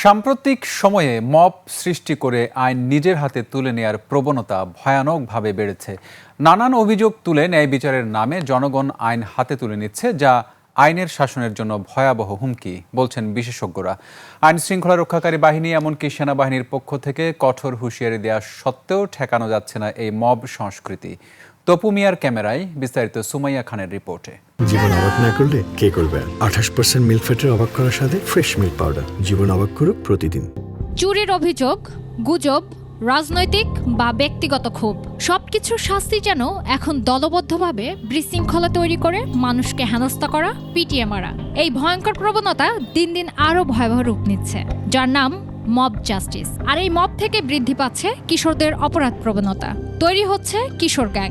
সাম্প্রতিক সময়ে মব সৃষ্টি করে আইন নিজের হাতে তুলে নেয়ার প্রবণতা ভয়ানকভাবে বেড়েছে। নানান অভিযোগ তুলে ন্যায় বিচারের নামে জনগণ আইন হাতে তুলে নিচ্ছে, যা আইনের শাসনের জন্য ভয়াবহ হুমকি বলছেন বিশেষজ্ঞরা। আইন শৃঙ্খলা রক্ষাকারী বাহিনী এমনকি সেনাবাহিনীর পক্ষ থেকে কঠোর হুঁশিয়ারি দেওয়া সত্ত্বেও ঠেকানো যাচ্ছে না এই মব সংস্কৃতি। তপু মিয়ার ক্যামেরায় বিস্তারিত সুমাইয়া খানের রিপোর্টে। জীবন অবাক না করলে কে করবে? 28% মিল্ক ফ্যাটের অবাক করার সাথে ফ্রেশ মিল্ক পাউডার। জীবন অবাক করুক প্রতিদিন। চুরির অভিযোগ, গুজব, রাজনৈতিক বা ব্যক্তিগত ক্ষোভ, সবকিছুর শাস্তি যেন এখন দলবদ্ধভাবে বিশৃঙ্খলা তৈরি করে মানুষকে হেনস্থা করা, পিটিয়ে মারা। এই ভয়ঙ্কর প্রবণতা দিন দিন আরো ভয়াবহ রূপ নিচ্ছে, যার নাম মব জাস্টিস। আর এই মব থেকে বৃদ্ধি পাচ্ছে কিশোরদের অপরাধ প্রবণতা, তৈরি হচ্ছে কিশোর গ্যাং।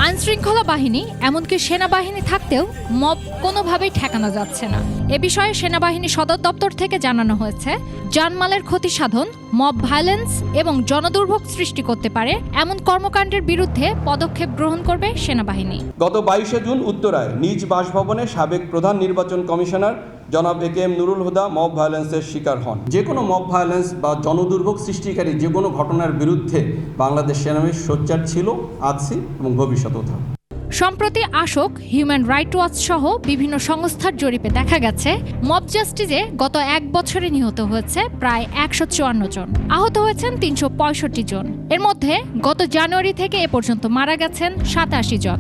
আইন শৃঙ্খলা বাহিনী এমনকি সেনাবাহিনী থাকতেও মব কোনোভাবেই ঠেকানো যাচ্ছে না। এ বিষয়ে সেনাবাহিনী সদর দপ্তর থেকে জানানো হয়েছে, জানমালের ক্ষতি সাধন, মব ভায়োলেন্স এবং জনদুর্ভোগ সৃষ্টি করতে পারে এমন কর্মকাণ্ডের বিরুদ্ধে পদক্ষেপ গ্রহণ করবে সেনাবাহিনী। গত 22শে জুন উত্তরায় নিজ বাসভবনে সাবেক প্রধান নির্বাচন কমিশনার জনাব এ.কে.এম. নুরুল হুদা মব ভায়োলেন্সের শিকার হন। যে কোনো মব ভায়োলেন্স বা জনদুর্ভোগ সৃষ্টিকারী যে কোনো ঘটনার বিরুদ্ধে বাংলাদেশ সেনাবাহিনী সোচ্চার ছিল, আছে এবং ভবিষ্যতেও থাকবে। সম্প্রতি আশোক, হিউম্যান রাইট ওয়াচ সহ বিভিন্ন সংস্থার জরিপে দেখা গেছে, মব জাস্টিসে গত এক বছরে নিহত হয়েছে প্রায় 154 জন, আহত হয়েছেন 365 জন। এর মধ্যে গত জানুয়ারি থেকে এ পর্যন্ত মারা গেছেন 87 জন।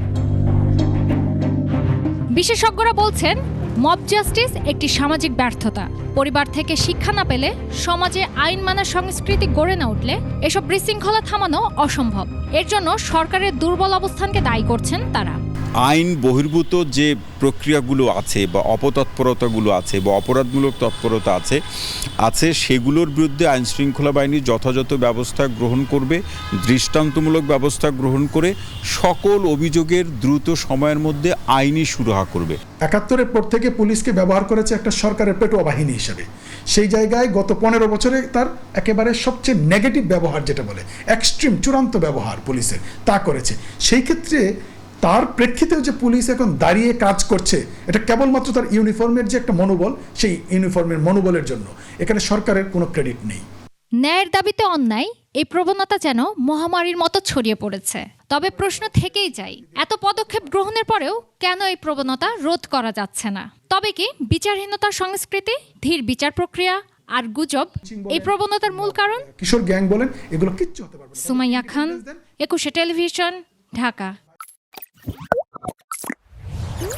বিশেষজ্ঞরা বলছেন, মব জাস্টিস একটি সামাজিক ব্যর্থতা। পরিবার থেকে শিক্ষা না পেলে, সমাজে আইন মানার সংস্কৃতি গড়ে না উঠলে এসব বিশৃঙ্খলা থামানো অসম্ভব। এর জন্য সরকারের দুর্বল অবস্থানকে দায়ী করছেন তারা। আইন বহির্ভূত যে প্রক্রিয়াগুলো আছে বা অপতৎপরতাগুলো আছে বা অপরাধমূলক তৎপরতা আছে সেগুলোর বিরুদ্ধে আইন শৃঙ্খলা বাহিনী যথাযথ ব্যবস্থা গ্রহণ করবে, দৃষ্টান্তমূলক ব্যবস্থা গ্রহণ করে সকল অভিযোগের দ্রুত সময়ের মধ্যে আইনি সুরাহা করবে। ৭১-এর পর থেকে পুলিশকে ব্যবহার করেছে একটা সরকারের পেটোয়া বাহিনী হিসেবে। সেই জায়গায় গত 15 বছরে তার একেবারে সবচেয়ে নেগেটিভ ব্যবহার, যেটা বলে এক্সট্রিম, চূড়ান্ত ব্যবহার পুলিশের, তা করেছে। সেই ক্ষেত্রে তার প্রেক্ষিতেও যে পুলিশ এখন দাঁড়িয়ে কাজ করছে, এটা কেবলমাত্র তার ইউনিফর্মের যে একটা মনোবল, সেই ইউনিফর্মের মনোবলের জন্য। এখানে সরকারের কোনো ক্রেডিট নেই। ন্যায়ের দাবিতে অন্যায়, এই প্রবণতা যেন মহামারীর মতো ছড়িয়ে পড়েছে। তবে প্রশ্ন থেকেই যায়, এত পদক্ষেপ গ্রহণের পরেও কেন এই প্রবণতা রোধ করা যাচ্ছে না? তবে কি বিচারহীনতার সংস্কৃতি, ধীর বিচার প্রক্রিয়া আর গুজব এই প্রবণতার মূল কারণ? কিশোর গ্যাং বলেন, এগুলো কিচ্ছু হতে পারবে না। সুমাইয়া খান, 21 টেলিভিশন, ঢাকা।